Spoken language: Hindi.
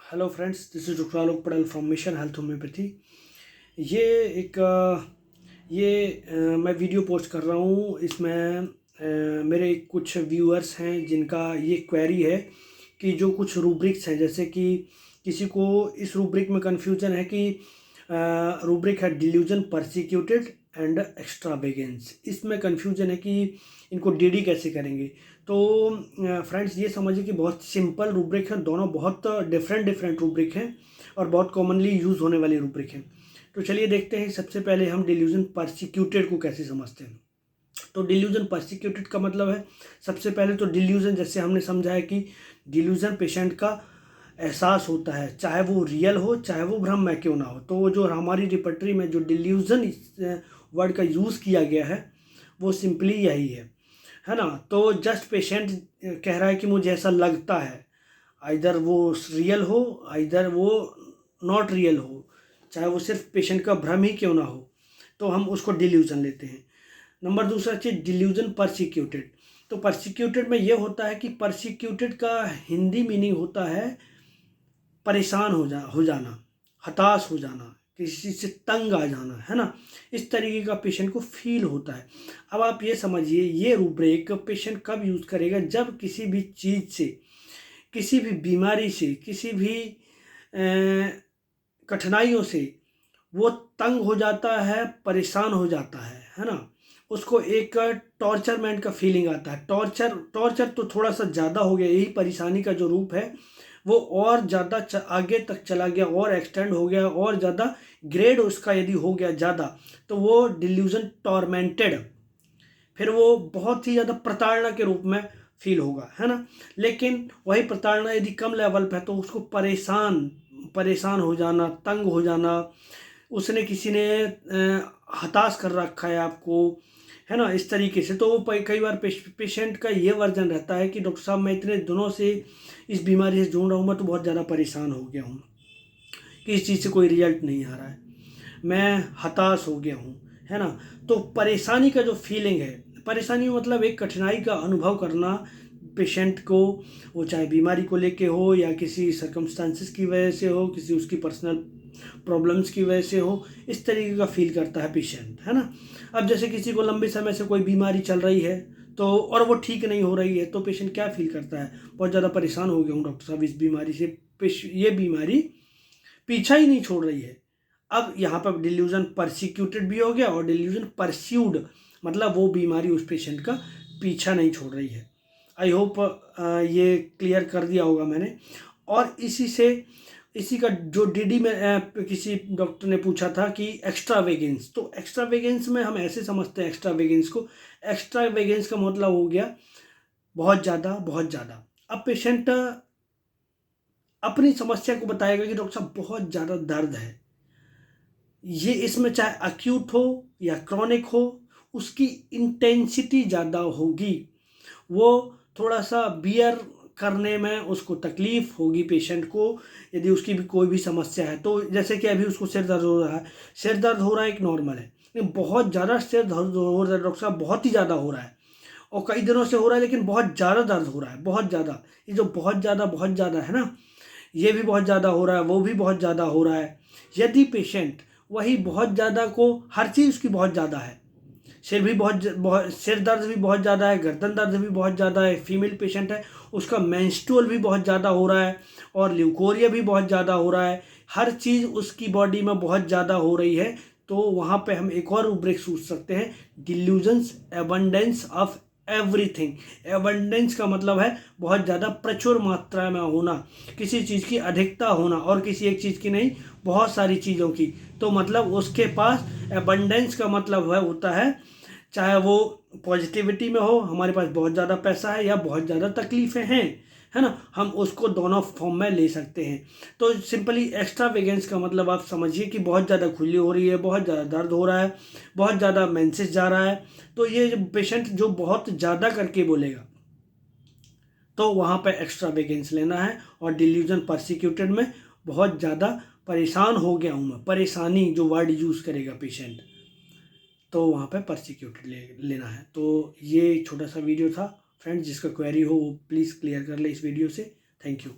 Hello friends, this is doctor Alok Patel from mission health homeopathy. ये एक मैं वीडियो पोस्ट कर रहा हूँ। इसमें मेरे कुछ व्यूअर्स हैं जिनका ये क्वेरी है कि जो कुछ रूब्रिक्स हैं, जैसे कि किसी को इस रूब्रिक में कन्फ्यूजन है कि रूब्रिक है डिल्यूजन, परसिक्यूटेड एंड एक्स्ट्रावेगेंस। इसमें कन्फ्यूजन है कि इनको डीडी कैसे करेंगे। तो फ्रेंड्स, ये समझिए कि बहुत सिंपल रूब्रिक है, दोनों बहुत डिफरेंट रूब्रिक हैं और बहुत कॉमनली यूज़ होने वाली रूब्रिक हैं। तो चलिए देखते हैं। सबसे पहले हम डिल्यूजन परसिक्यूटेड को कैसे समझते हैं। तो डिल्यूजन परसिक्यूटेड का मतलब है, सबसे पहले तो डिल्यूजन जैसे हमने समझा है कि डिल्यूजन पेशेंट का एहसास होता है, चाहे वो रियल हो चाहे वो भ्रम में क्यों ना हो। तो जो हमारी रिपर्टरी में जो डिल्यूजन वर्ड का यूज़ किया गया है वो सिंपली यही है ना। तो जस्ट पेशेंट कह रहा है कि मुझे ऐसा लगता है, आइदर वो रियल हो आइदर वो नॉट रियल हो, चाहे वो सिर्फ पेशेंट का भ्रम ही क्यों ना हो, तो हम उसको डिल्यूजन लेते हैं। नंबर दूसरा चीज़ डिल्यूजन परसिक्यूटेड। तो परसिक्यूटेड में ये होता है कि परसिक्यूटेड का हिंदी मीनिंग होता है परेशान हो जाना, हताश हो जाना, किसी चीज़ से तंग आ जाना, है ना। इस तरीके का पेशेंट को फील होता है। अब आप ये समझिए, ये रूब्रिक पेशेंट कब यूज़ करेगा, जब किसी भी चीज़ से, किसी भी बीमारी से, किसी भी कठिनाइयों से वो तंग हो जाता है, परेशान हो जाता है ना। उसको एक टॉर्चरमेंट का फीलिंग आता है। टॉर्चर तो थोड़ा सा ज़्यादा हो गया, यही परेशानी का जो रूप है वो और ज़्यादा आगे तक चला गया और एक्सटेंड हो गया और ज़्यादा ग्रेड उसका यदि हो गया ज़्यादा, तो वो डिल्यूजन टॉर्मेंटेड, फिर वो बहुत ही ज़्यादा प्रताड़ना के रूप में फील होगा, है ना। लेकिन वही प्रताड़ना यदि कम लेवल पे है तो उसको परेशान हो जाना, तंग हो जाना, उसने किसी ने हताश कर रखा है आपको, है ना, इस तरीके से। तो वो कई बार पेशेंट का ये वर्जन रहता है कि डॉक्टर साहब, मैं इतने दिनों से इस बीमारी से जूझ रहा हूँ, मैं तो बहुत ज़्यादा परेशान हो गया हूँ कि इस चीज़ से कोई रिजल्ट नहीं आ रहा है, मैं हताश हो गया हूँ, है ना। तो परेशानी का जो फीलिंग है, परेशानी मतलब एक कठिनाई का अनुभव करना पेशेंट को, वो चाहे बीमारी को लेके हो या किसी सर्कमस्टांसिस की वजह से हो, किसी उसकी पर्सनल प्रॉब्लम्स की वजह से हो, इस तरीके का फील करता है पेशेंट, है ना। अब जैसे किसी को लंबे समय से कोई बीमारी चल रही है तो और वो ठीक नहीं हो रही है, तो पेशेंट क्या फील करता है, बहुत ज़्यादा परेशान हो गया हूँ डॉक्टर साहब इस बीमारी से, ये बीमारी पीछा ही नहीं छोड़ रही है। अब यहाँ पर डिल्यूजन परसिक्यूटेड भी हो गया और डिल्यूजन परस्यूड, मतलब वो बीमारी उस पेशेंट का पीछा नहीं छोड़ रही है। आई होप ये क्लियर कर दिया होगा मैंने। और इसी का जो डीडी में किसी डॉक्टर ने पूछा था कि एक्स्ट्रा वेगेंस, तो एक्स्ट्रा वेगेंस में हम ऐसे समझते हैं एक्स्ट्रा वेगेंस को, एक्स्ट्रा वेगेंस का मतलब हो गया बहुत ज़्यादा, बहुत ज़्यादा। अब पेशेंट अपनी समस्या को बताएगा कि डॉक्टर साहब बहुत ज़्यादा दर्द है, ये इसमें चाहे अक्यूट हो या क्रॉनिक हो, उसकी इंटेंसिटी ज़्यादा होगी, वो थोड़ा सा बियर करने में उसको तकलीफ होगी पेशेंट को, यदि उसकी भी कोई भी समस्या है। तो जैसे कि अभी उसको सिर दर्द हो रहा है, सिर दर्द हो रहा है एक नॉर्मल है, लेकिन बहुत ज़्यादा सिर दर्द हो रहा है डॉक्टर साहब, बहुत ही ज़्यादा हो रहा है और कई दिनों से हो रहा है, लेकिन बहुत ज़्यादा दर्द हो रहा है, बहुत ज़्यादा। ये जो बहुत ज़्यादा है ना, ये भी बहुत ज़्यादा हो रहा है, वो भी बहुत ज़्यादा हो रहा है। यदि पेशेंट वही बहुत ज़्यादा को, हर चीज़ उसकी बहुत ज़्यादा है, सिर भी बहुत सिर दर्द भी बहुत ज़्यादा है, गर्दन दर्द भी बहुत ज़्यादा है, फीमेल पेशेंट है, उसका मेंस्ट्रुअल भी बहुत ज़्यादा हो रहा है और ल्यूकोरिया भी बहुत ज़्यादा हो रहा है, हर चीज़ उसकी बॉडी में बहुत ज़्यादा हो रही है, तो वहाँ पे हम एक और रूब्रिक सोच सकते हैं, delusions abundance of everything. Abundance का मतलब है बहुत ज़्यादा प्रचुर मात्रा में होना, किसी चीज़ की अधिकता होना, और किसी एक चीज़ की नहीं, बहुत सारी चीज़ों की। तो मतलब उसके पास एबंडेंस का मतलब होता है, चाहे वो पॉजिटिविटी में हो, हमारे पास बहुत ज़्यादा पैसा है, या बहुत ज़्यादा तकलीफ़ें हैं, है ना, हम उसको दोनों फॉर्म में ले सकते हैं। तो सिंपली एक्स्ट्रा वेगेंस का मतलब आप समझिए कि बहुत ज़्यादा खुजली हो रही है, बहुत ज़्यादा दर्द हो रहा है, बहुत ज़्यादा मेंसेस जा रहा है। तो ये पेशेंट जो बहुत ज़्यादा करके बोलेगा, तो वहाँ पे एक्स्ट्रा वेगेंस लेना है। और डिल्यूजन परसिक्यूटेड में बहुत ज़्यादा परेशान हो गया हूँ मैं, परेशानी जो वर्ड यूज़ करेगा पेशेंट, तो वहाँ पे परसिक्यूटेड लेना है। तो ये छोटा सा वीडियो था फ्रेंड्स, जिसका क्वेरी हो वो प्लीज़ क्लियर कर ले इस वीडियो से। Thank you.